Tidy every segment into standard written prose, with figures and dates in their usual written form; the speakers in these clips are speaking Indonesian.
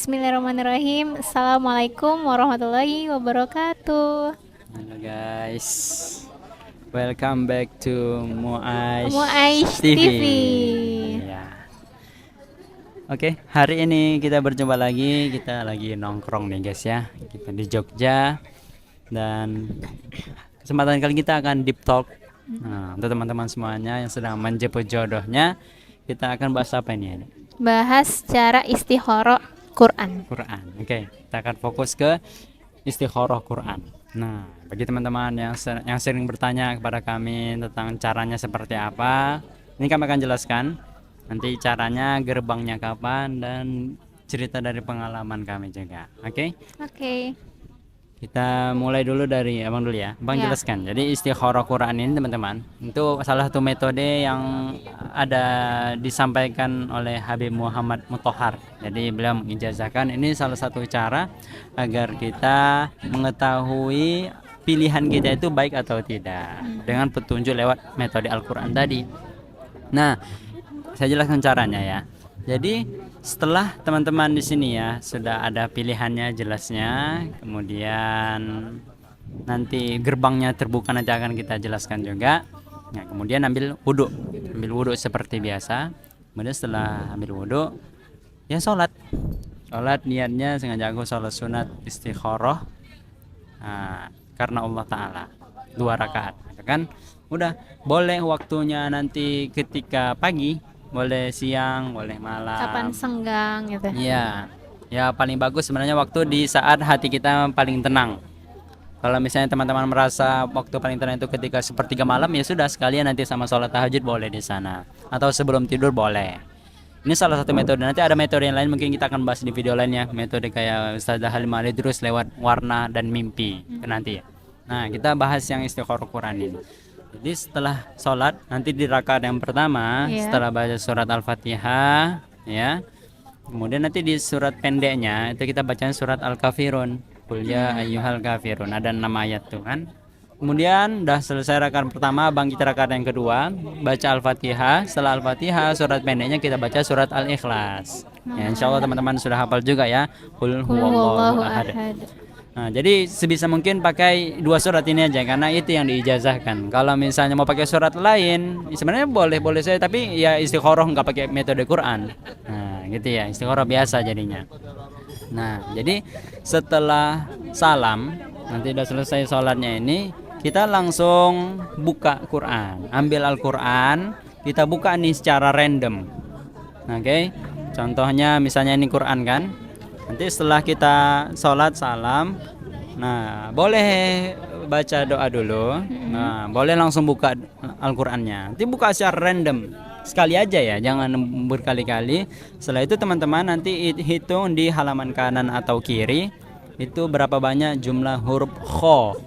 Bismillahirrahmanirrahim. Assalamualaikum warahmatullahi wabarakatuh. Halo guys, welcome back to Muaish Muaish TV. TV. Ya. Oke, hari ini kita berjumpa lagi. Kita lagi nongkrong nih guys ya. Kita di Jogja dan kesempatan kali kita akan deep talk. Nah, untuk teman-teman semuanya yang sedang menjemput jodohnya, kita akan bahas apa ini? Bahas cara istikharah Quran. Quran. Oke, kita akan fokus ke istikharah Quran. Nah, bagi teman-teman yang sering bertanya kepada kami tentang caranya seperti apa, ini kami akan jelaskan. Nanti caranya, gerbangnya kapan, dan cerita dari pengalaman kami juga. Oke? Oke. Kita mulai dulu dari Abang dulu ya. Abang Ya. jelaskan. Jadi istikharah Quran ini teman-teman, itu salah satu metode yang ada disampaikan oleh Habib Muhammad Mutahhar. Jadi beliau mengijazahkan ini salah satu cara agar kita mengetahui pilihan kita itu baik atau tidak dengan petunjuk lewat metode Al-Quran tadi. Nah, saya jelaskan caranya ya. Jadi setelah teman-teman di sini ya sudah ada pilihannya jelasnya, kemudian nanti gerbangnya terbuka nanti akan kita jelaskan juga. Nah, kemudian ambil wudhu seperti biasa. Kemudian setelah ambil wudhu, ya sholat niatnya sengaja aku sholat sunat istikharah karena Allah Ta'ala 2 rakaat kan udah. Boleh waktunya nanti ketika pagi, boleh siang, boleh malam, Kapan senggang gitu. iya ya. Paling bagus sebenarnya waktu di saat hati kita paling tenang. Kalau misalnya teman-teman merasa waktu paling tenang itu ketika sepertiga malam, ya sudah sekalian nanti sama sholat tahajud boleh di sana, atau sebelum tidur boleh. Ini salah satu metode. Nanti ada metode yang lain mungkin kita akan bahas di video lainnya. Metode kayak Ustazah Halimah Al-Idrus lewat warna dan mimpi nanti ya. Nah, kita bahas yang istikharah Quran ini. Jadi setelah sholat nanti di rakaat yang pertama, Iya. setelah baca surat Al-Fatihah ya, kemudian nanti di surat pendeknya itu kita bacaan surat Al-Kafirun, Qul ya ayyuhal kafirun, ada 6 ayat tuh kan. Kemudian udah selesai rakaat pertama, bangkit rakaat yang kedua, baca Al-Fatihah. Setelah Al-Fatihah, surat pendeknya kita baca surat Al-Ikhlas. Ya, insya Allah teman-teman sudah hafal juga ya. Qul huwallahu ahad. Nah, jadi sebisa mungkin pakai 2 surat ini aja karena itu yang diijazahkan. Kalau misalnya mau pakai surat lain, sebenarnya boleh saya, tapi ya istikharah nggak pakai metode Quran. Nah, gitu ya, istikharah biasa jadinya. Nah, jadi setelah salam, nanti udah selesai sholatnya ini, kita langsung buka Quran, ambil Al-Quran, kita buka nih secara random. Oke, contohnya misalnya ini Quran kan. Nanti setelah kita sholat salam, nah boleh baca doa dulu. Nah, boleh langsung buka Al-Qur'annya. Nanti buka secara random. Sekali aja ya, jangan berkali-kali. Setelah itu teman-teman nanti hitung di halaman kanan atau kiri itu berapa banyak jumlah huruf kho.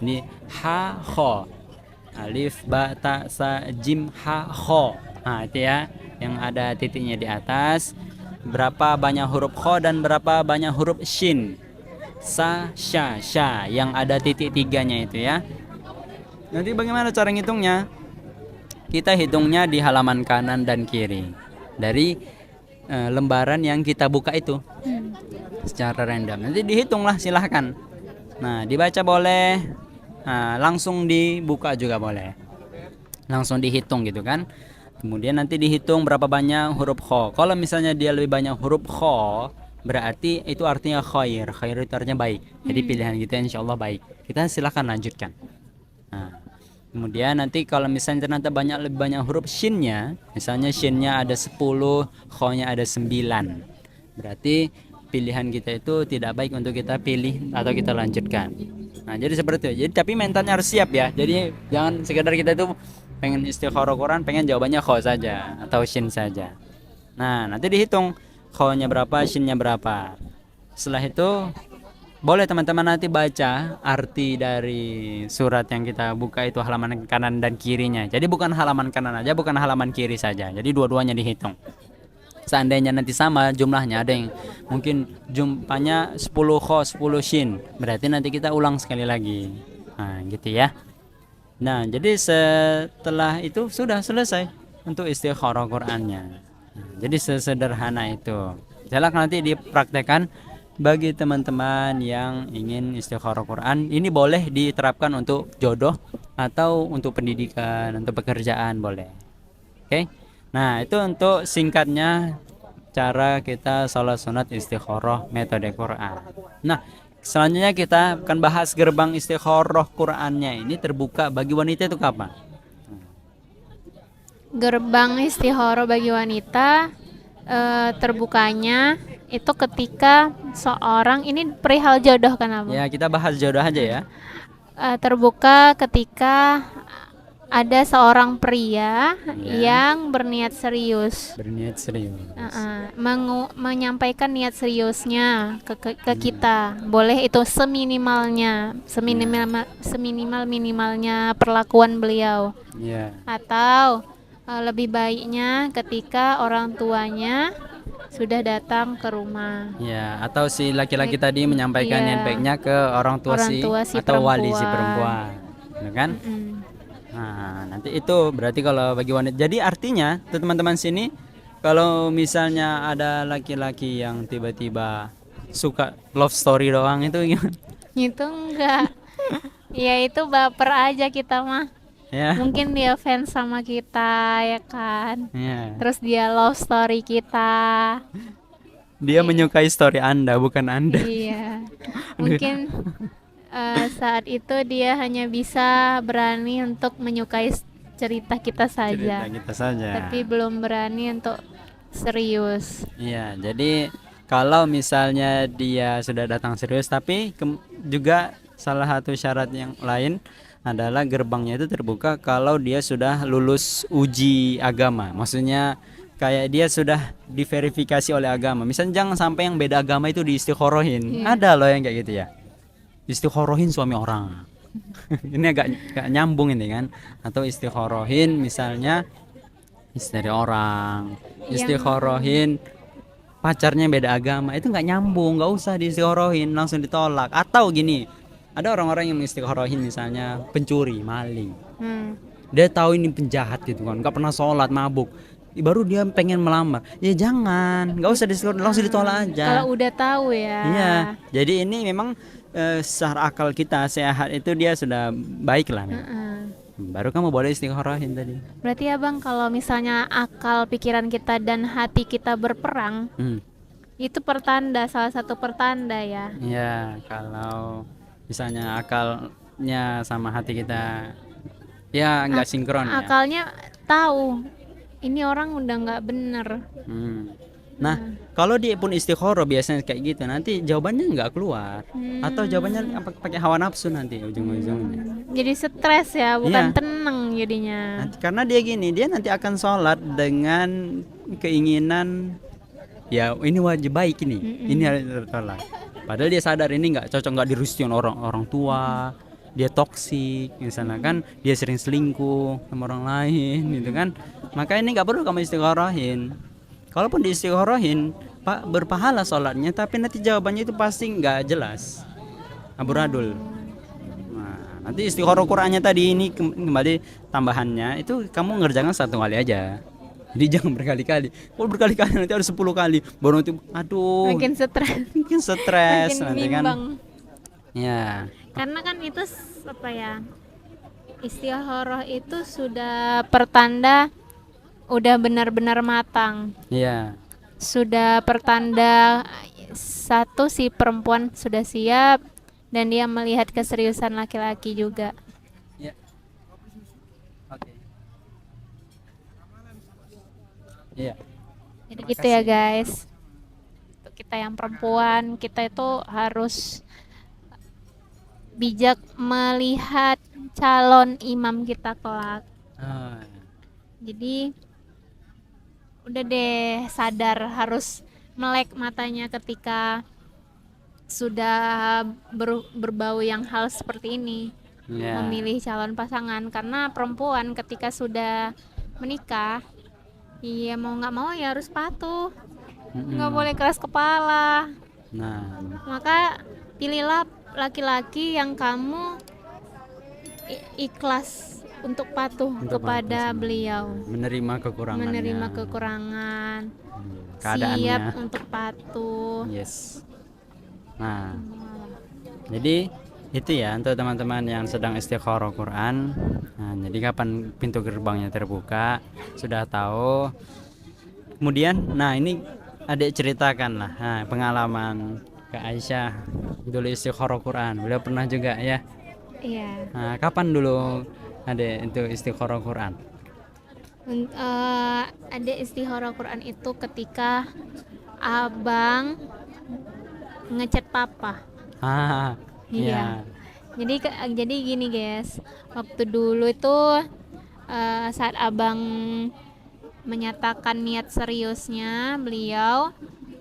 Ini ha kho. Alif ba ta sa jim ha kho. Nah, itu ya yang ada titiknya di atas. Berapa banyak huruf kho dan berapa banyak huruf shin, sa, sha yang ada titik 3-nya itu ya. Nanti bagaimana cara ngitungnya? Kita hitungnya di halaman kanan dan kiri dari lembaran yang kita buka itu secara random. Nanti dihitunglah silahkan. Nah, dibaca boleh, langsung dibuka juga boleh, langsung dihitung gitu kan. Kemudian nanti dihitung berapa banyak huruf kho. Kalau misalnya dia lebih banyak huruf kho, berarti itu artinya khair. Khair itu artinya baik. Jadi pilihan kita insya Allah baik. Kita silahkan lanjutkan. Nah, kemudian nanti kalau misalnya ternyata lebih banyak huruf shinnya, misalnya shinnya ada 10, kho-nya ada 9, berarti pilihan kita itu tidak baik untuk kita pilih atau kita lanjutkan. Nah, jadi seperti itu. Jadi tapi mentalnya harus siap ya. Jadi jangan sekedar kita itu pengen istikharah Quran, pengen jawabannya kho saja atau shin saja. Nah, nanti dihitung kho-nya berapa, shin-nya berapa. Setelah itu boleh teman-teman nanti baca arti dari surat yang kita buka itu halaman kanan dan kirinya. Jadi bukan halaman kanan aja, bukan halaman kiri saja. Jadi dua-duanya dihitung. Seandainya nanti sama jumlahnya, ada yang mungkin jumlahnya 10 kho 10 shin, berarti nanti kita ulang sekali lagi. Nah, gitu ya. Nah, jadi setelah itu sudah selesai untuk istikharah Qur'annya. Nah, jadi sesederhana itu. Silakan nanti dipraktekkan bagi teman-teman yang ingin istikharah Quran. Ini boleh diterapkan untuk jodoh atau untuk pendidikan, untuk pekerjaan boleh. Oke. Nah, itu untuk singkatnya cara kita sholat sunat istikharah metode Quran. Nah, selanjutnya kita akan bahas gerbang istikharah Qurannya ini terbuka bagi wanita itu kapan? Gerbang istihoro bagi wanita terbukanya itu ketika seorang, ini perihal jodoh kan Abang? Ya, kita bahas jodoh aja ya. Terbuka ketika ada seorang pria Ya. yang berniat serius, Berniat serius. menyampaikan niat seriusnya ke kita. Boleh itu seminimal minimalnya perlakuan beliau, Ya. atau lebih baiknya ketika orang tuanya sudah datang ke rumah. Ya, atau si laki-laki tadi menyampaikan Iya, niat baiknya ke orang tua orang si tua si atau wali si perempuan. perempuan. Ya kan? Mm-mm. Nah, nanti itu berarti kalau bagi wanita. Jadi artinya tuh teman-teman sini, kalau misalnya ada laki-laki yang tiba-tiba suka love story doang itu gimana? Itu enggak. Ya itu baper aja kita mah. Ya. Mungkin dia fans sama kita ya kan. Ya. Terus dia love story kita. Dia menyukai story Anda, bukan Anda. Iya. Mungkin saat itu dia hanya bisa berani untuk menyukai cerita kita saja. Cerita kita saja. Tapi belum berani untuk serius. Iya, jadi kalau misalnya dia sudah datang serius, tapi juga salah satu syarat yang lain adalah gerbangnya itu terbuka kalau dia sudah lulus uji agama. Maksudnya kayak dia sudah diverifikasi oleh agama. Misalnya jangan sampai yang beda agama itu diistikhorohin. Iya. Ada loh yang kayak gitu ya. Istikhorohin suami orang. Ini agak nyambung ini kan. Atau istikhorohin misalnya istri orang, istikhorohin pacarnya beda agama, itu nggak nyambung, nggak usah diistikhorohin, langsung ditolak. Atau gini, ada orang-orang yang mengistikhorohin misalnya pencuri, maling, dia tahu ini penjahat gitu kan, nggak pernah sholat, mabuk, baru dia pengen melamar, ya jangan, nggak usah diistikhorohin, langsung ditolak aja. Kalau udah tahu ya. Iya, jadi ini memang secara akal kita sehat itu dia sudah baik lah. Baru kamu boleh istikhorohin tadi. Berarti Abang kalau misalnya akal pikiran kita dan hati kita berperang, itu pertanda, salah satu pertanda ya. Ya, kalau misalnya akalnya sama hati kita ya nggak sinkron ya. Akalnya tahu ini orang udah nggak bener. Nah, kalau dia pun istikharah biasanya kayak gitu, nanti jawabannya nggak keluar, atau jawabannya pakai hawa nafsu nanti ujung-ujungnya. Jadi stres ya, bukan Iya. tenang jadinya. Nanti, karena dia gini, dia nanti akan sholat dengan keinginan ya ini wajib baik ini harus tertolak. Padahal dia sadar ini nggak cocok, nggak direstuin orang tua, dia toksik misalnya kan, dia sering selingkuh sama orang lain gitu kan. Maka ini nggak perlu kamu istigharahin. Kalaupun diistigharahin, Pak, berpahala sholatnya, tapi nanti jawabannya itu pasti nggak jelas, amburadul. Nah, nanti istikharah Qur'annya tadi ini kembali tambahannya itu kamu ngerjakan satu kali aja. Jadi jangan berkali-kali. Kalau berkali-kali nanti harus 10 kali. Baru nanti aduh. Makin stres. Mungkin stres Makin nanti bimbang. kan. Ya. Karena kan itu apa ya? Istikharah itu sudah pertanda udah benar-benar matang. Iya. Sudah pertanda satu, si perempuan sudah siap dan dia melihat keseriusan laki-laki juga. Ya. Oke. Iya. Jadi gitu ya guys. Untuk kita yang perempuan, kita itu harus bijak melihat calon imam kita kelak. Jadi udah deh sadar harus melek matanya ketika sudah berbau yang hal seperti ini. Memilih calon pasangan, karena perempuan ketika sudah menikah, iya mau nggak mau ya harus patuh, nggak boleh keras kepala. Nah, maka pilihlah laki-laki yang kamu ikhlas untuk patuh kepada beliau, menerima kekurangannya. keadaannya. siap untuk patuh. Yes. Nah, jadi itu ya untuk teman-teman yang sedang istikharah Quran. Nah, jadi kapan pintu gerbangnya terbuka sudah tahu. Kemudian, nah ini adik ceritakan lah, nah, pengalaman Kak Aisyah dulu istikharah Quran. Beliau pernah juga ya. Iya. Nah, kapan dulu adik itu istikharah Quran? Adik istikharah Quran itu ketika abang ngechat papa. Ah, Iya. Jadi gini guys, waktu dulu itu saat abang menyatakan niat seriusnya beliau,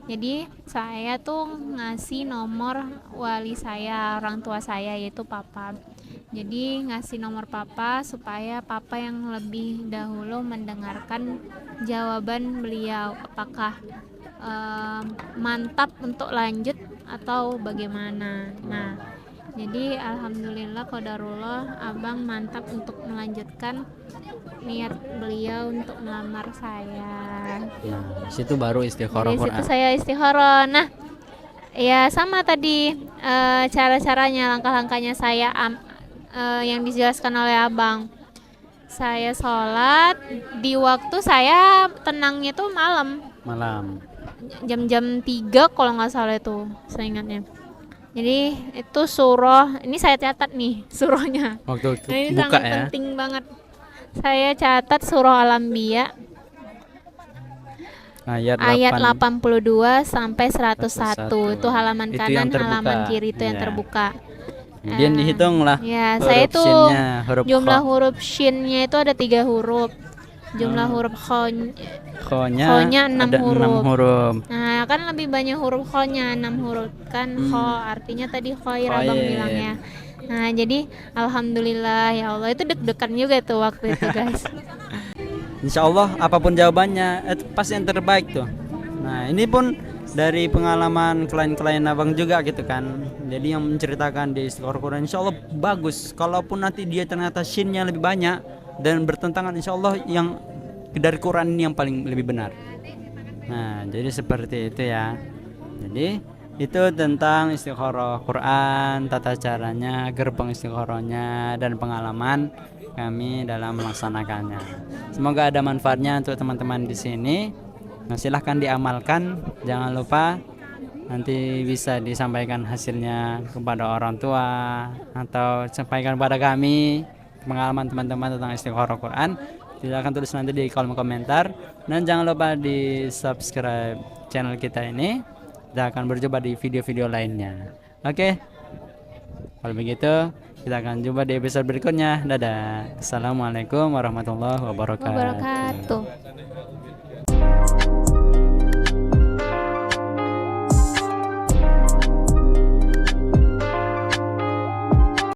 jadi saya tuh ngasih nomor wali saya, orang tua saya yaitu papa. Jadi ngasih nomor papa supaya papa yang lebih dahulu mendengarkan jawaban beliau, apakah mantap untuk lanjut atau bagaimana. Nah, jadi alhamdulillah qadarullah abang mantap untuk melanjutkan niat beliau untuk melamar saya. Nah, situ baru istikharah Dari situ Quran. saya istikharah. Nah, ya sama tadi cara-caranya, langkah-langkahnya saya yang dijelaskan oleh abang. Saya sholat di waktu saya tenangnya tuh malam, jam-jam 3 kalau nggak salah itu, saya ingatnya. Jadi itu surah, ini saya catat nih surahnya. Waktu Nah, ini buka sangat ya. penting banget. Saya catat surah Al-Anbiya ayat 82 sampai 101. Itu halaman Itu kanan, yang terbuka. halaman kiri itu yang Iya. terbuka. Kemudian dihitung lah. Ya, huruf saya itu shinnya, huruf jumlah kha. huruf shinnya itu ada 3 huruf. Jumlah huruf Kho-nya kho-nya 6 ada 6 huruf. Nah, kan lebih banyak huruf kho-nya, 6 huruf kan kho, artinya tadi khair abang Khair. bilangnya. Nah, jadi alhamdulillah ya Allah, itu deg-degan juga tuh waktu itu guys. Insya Allah apapun jawabannya itu pasti yang terbaik tuh. Nah, ini pun dari pengalaman klien-klien abang juga gitu kan. Jadi yang menceritakan di istikharah Quran insya Allah bagus. Kalaupun nanti dia ternyata shinnya lebih banyak dan bertentangan, insya Allah yang dari Quran ini yang paling lebih benar. Nah, jadi seperti itu ya. Jadi itu tentang istikharah Quran, tata caranya, gerbang istikharahnya, dan pengalaman kami dalam melaksanakannya. Semoga ada manfaatnya untuk teman-teman di sini. Nah, silahkan diamalkan. Jangan lupa nanti bisa disampaikan hasilnya kepada orang tua atau sampaikan kepada kami pengalaman teman-teman tentang istikharah Quran. Silahkan tulis nanti di kolom komentar, dan jangan lupa di subscribe channel kita ini. Kita akan berjumpa di video-video lainnya. Oke, kalau begitu kita akan jumpa di episode berikutnya. Dadah. Assalamualaikum warahmatullahi wabarakatuh.